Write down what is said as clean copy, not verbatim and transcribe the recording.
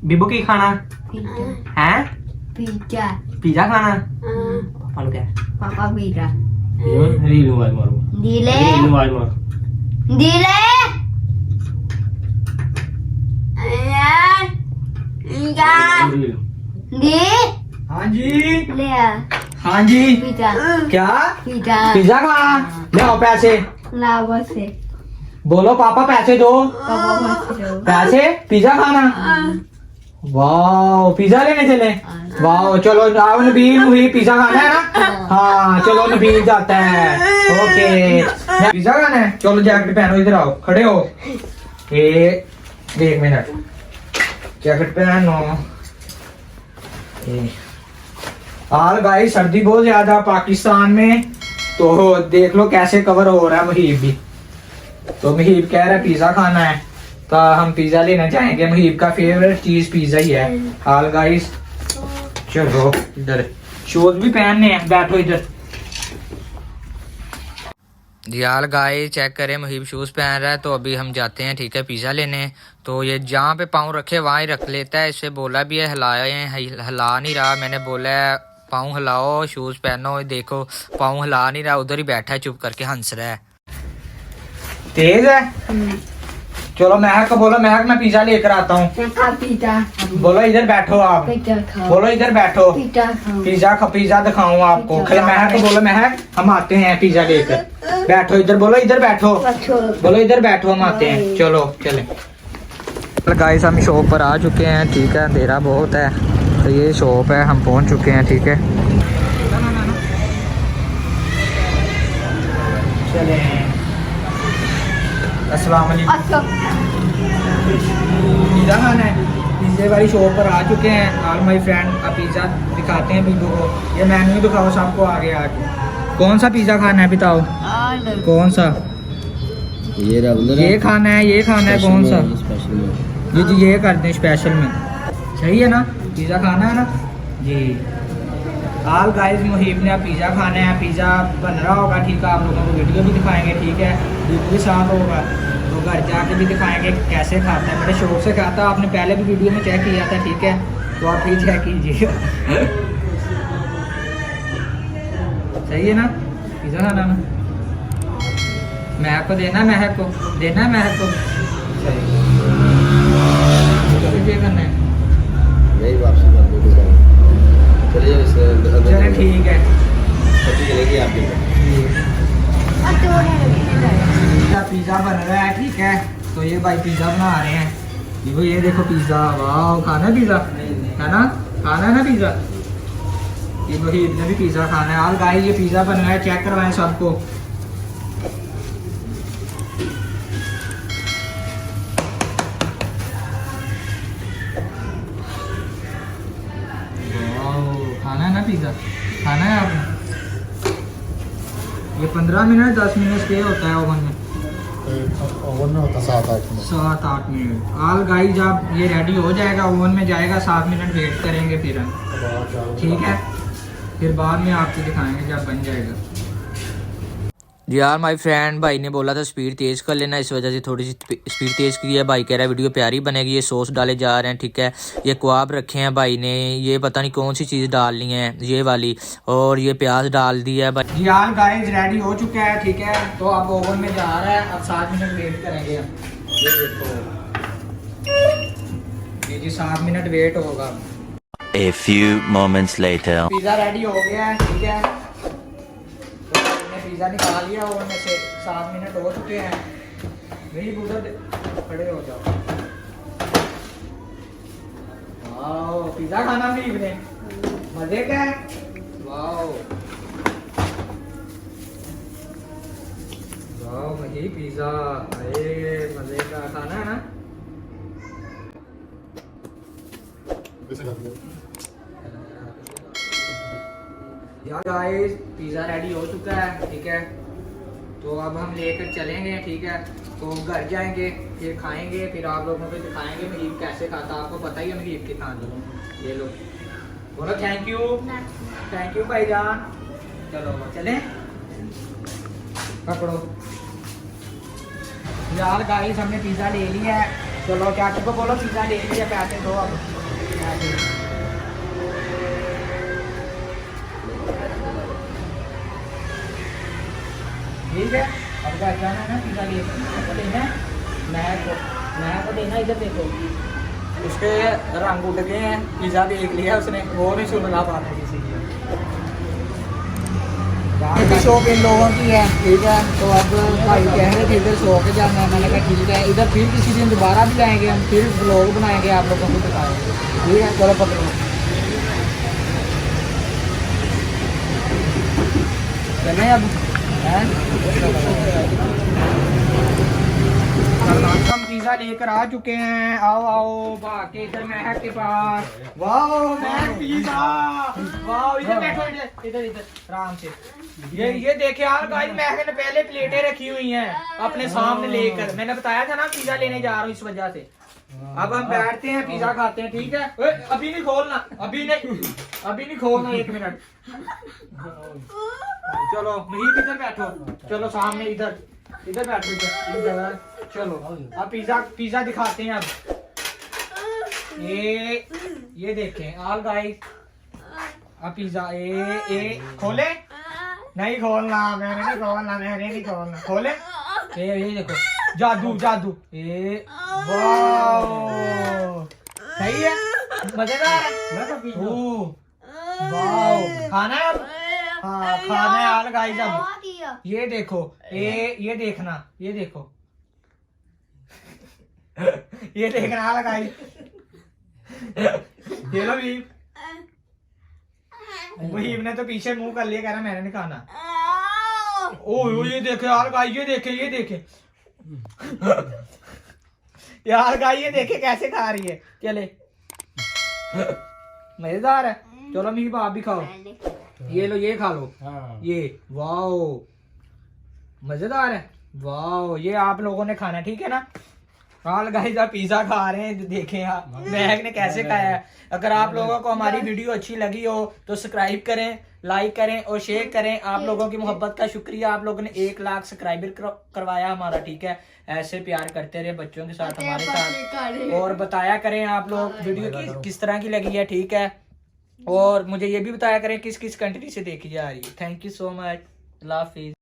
बिबू की खाना पिज्जा है? पिज्जा पिज्जा खाना पापा लोग क्या पापा पिज्जा रील मोबाइल मारो दिले रील मोबाइल मारो दिले रील। दी हाँ जी ले हाँ जी पिज्जा क्या पिज्जा पिज्जा खाना ले आओ पैसे लावा से बोलो पापा पैसे दो पापा मत दो पैसे पिज्जा खाना वाह पिज्जा लेने चले वाह चलो आओ नबील मुझे पिज्जा खाना है ना हाँ चलो नबील जाता है ओके पिज्जा खाना है चलो जैकेट पहनो इधर आओ खड़े हो एक मिनट जैकेट पहनो हाल गाइस सर्दी बहुत ज्यादा पाकिस्तान में तो देख लो कैसे कवर हो रहा है मुहीब भी तो मुहीब कह रहा है पिज्जा खाना है तो हम पिज्जा लेना चाहेंगे मुहीब का फेवरेट चीज पिज्जा ही है हाल गाइस चलो इधर शूज भी पहनने हैं बैठो इधर जी हाल गाइस चेक करें मुहीब शूज पहन रहा है तो अभी हम जाते हैं ठीक है पिज्जा लेने तो ये जहाँ पे पाँव रखे वहाँ ही रख लेता है इससे बोला भी है हिलाए हिला नहीं रहा मैंने बोला है पाँव हिलाओ शूज पहनो देखो पाँव हिला नहीं रहा उधर ही बैठा है चुप करके हंस रहा है तेज है चलो महक को बोलो महक मैं पिज्जा लेकर आता हूँ पिज्जा बोलो इधर बैठो आप पिज्जा खाओ बोलो इधर बैठो पिज्जा खाओ पिज्जा दिखाऊं आपको खैर महक को बोलो महक हम आते हैं पिज्जा लेकर बैठो इधर बोलो इधर बैठो बोलो इधर बैठो हम आते हैं चलो चले गाइस हम शॉप पर आ चुके हैं ठीक है अंधेरा बहुत है तो ये शॉप है हम पहुंच चुके हैं ठीक है चले अस्सलाम वालेकुम पिज़्ज़ा खाना है पिज़्ज़े वाली शॉप पर आ चुके हैं ऑल माय फ्रेंड अब पिज़्ज़ा दिखाते हैं बिल्डू को ये मेन्यू दिखाओ सबको आगे आके कौन सा पिज़्ज़ा खाना है बताओ कौन सा ये खाना है ये खाना है कौन सा ये जी ये कर दें स्पेशल में सही है ना पिज़्ज़ा खाना है ना जी ऑल गाइस मुहीब ने पिज़्ज़ा खाना है पिज़्ज़ा बन रहा होगा ठीक है आप लोगों को वीडियो भी दिखाएंगे ठीक है वीडियो भी साथ होगा तो घर जाके भी दिखाएंगे कैसे खाता है बड़े शौक से खाता है आपने पहले भी वीडियो में चेक किया था ठीक है तो आप फिर चेक कीजिएगा सही है ना पिज़्ज़ा खाना ना महक को देना महक को देना है महक को सही करना है यही वापसी कर दो चलिए ठीक है चलेगी आपकी पिज़्ज़ा बन रहा है ठीक है तो ये भाई पिज़्ज़ा बना रहे हैं ये देखो पिज़्ज़ा वाह खाना है पिज़्ज़ा है ना खाना है ना पिज़्ज़ा ये मुहीब ने भी पिज़्ज़ा खाना है और गाइस ये पिज़्ज़ा बन रहा है चेक करवाएं सबको खाना है ना पिज़्ज़ा खाना है आपने ये 15 मिनट 10 मिनट स्टे होता है ओवन में ओवन में होता 7-8 मिनट 7-8 मिनट आल गाइस जब ये रेडी हो जाएगा ओवन में जाएगा 7 मिनट वेट करेंगे फिर हम ठीक है फिर बाद में आपको दिखाएंगे जब बन जाएगा जी यार माय फ्रेंड भाई ने बोला था स्पीड तेज़ कर लेना इस वजह से थोड़ी सी स्पीड तेज़ की है भाई कह रहा है वीडियो प्यारी बनेगी ये सॉस डाले जा रहे हैं ठीक है ये कबाब रखे हैं भाई ने ये पता नहीं कौन सी चीज़ डालनी है ये वाली और ये प्याज डाल दिया है भाई जी यार गाइस रेडी हो चुका है ठीक है तो अब ओवन में जा रहा है अब 7 मिनट वेट करेंगे हम ये देखो ये जी 7 मिनट वेट होगा A few moments later pizza ready हो गया है ठीक है पिज़्ज़ा निकाल लिया ओवन में से 7 मिनट हो चुके हैं नहीं उधर खड़े हो जाओ वाओ पिज़्ज़ा खाना भी इवने मजे का है वाओ वाओ मजे पिज़्ज़ा अरे मजे का खाना है ना यार गाइस पिज़्ज़ा रेडी हो चुका है ठीक है तो अब हम लेकर चलेंगे ठीक है तो घर जाएंगे फिर खाएंगे फिर आप लोगों को दिखाएंगे मुहीब कैसे खाता आपको पता ही है मुहीब के खाने ये लो बोलो थैंक यू भाईजान चलो चलें पकड़ो यार गाइस हमने पिज़्ज़ा ले लिया है चलो क्या को बोलो पिज़्ज़ा ले लिया, पैसे दो अब। ठीक है, अब क्या जाना है ना पिज़्ज़ा लेना है, मैं को देना। इधर देखो उसके रंग उड़ गए हैं, पिज़्ज़ा देख लिया उसने, वो नहीं सुन रहा बात किसी की। बाकी शॉप इन लोगों की है, ठीक है। तो अब भाई कह रहे थे इधर सो के जाना है, मैंने कहा ठीक है, इधर फिर किसी दिन दोबारा भी आएंगे हम, फिर ब्लॉग बनाएंगे, आप लोगों को दिखाएंगे, ठीक है। चलो पकड़ो, चलें अब हम पिज़्ज़ा लेकर आ चुके हैं। आओ आओ भाग के इधर महक के पास। वाह महक पिज़्ज़ा, वाह इधर बैठो, इधर इधर आराम से। ये देखे यार गाइस, महक ने पहले प्लेटें रखी हुई हैं अपने सामने लेकर, मैंने बताया था ना पिज़्ज़ा लेने जा रहा हूँ इस वजह से। अब हम बैठते हैं, पिज़्ज़ा खाते हैं, ठीक है। अभी नहीं खोलना, अभी नहीं खोलना, 1 मिनट। चलो महीप इधर बैठो, चलो सामने इधर बैठो, इधर चलो। अब पिज़्ज़ा दिखाते हैं। अब ये देखें ऑल गाइस, अब पिज़्ज़ा ए खोले, नहीं खोलना, मैंने नहीं खोलना, खोले। ये देखो जादू, वाह सही है, मजेदार है। वाह खाना है अब, हाँ खाना है ऑल गाइस। अब ये देखो, ये देखना, ये देखो ये देखना ऑल गाइस, ये लो वहीब ने तो पीछे मुंह कर लिया, कह रहा मैंने नहीं खाना। ओ ये देखे यार गाइस, ये देखे यार गाइस, ये देखे कैसे खा रही है। चले मजेदार है। चलो मेरी आप भी खाओ, ये लो, ये खा लो। ये वाओ मजेदार है, वाओ ये आप लोगों ने खाना, ठीक है ना। ऑल गाइस आप पिज़्ज़ा खा रहे हैं, देखें आप महक ने कैसे खाया है। अगर आप लोगों को हमारी वीडियो अच्छी लगी हो तो सब्सक्राइब करें, लाइक करें और शेयर करें। आप लोगों की मोहब्बत का शुक्रिया, आप लोगों ने 1 लाख सब्सक्राइबर करवाया हमारा, ठीक है। ऐसे प्यार करते रहे बच्चों के साथ, हमारे साथ, और बताया करें आप लोग वीडियो किस तरह की लगी है, ठीक है। और मुझे ये भी बताया करें किस किस कंट्री से देखी जा रही है। थैंक यू सो मच, अल्लाह हाफिज़।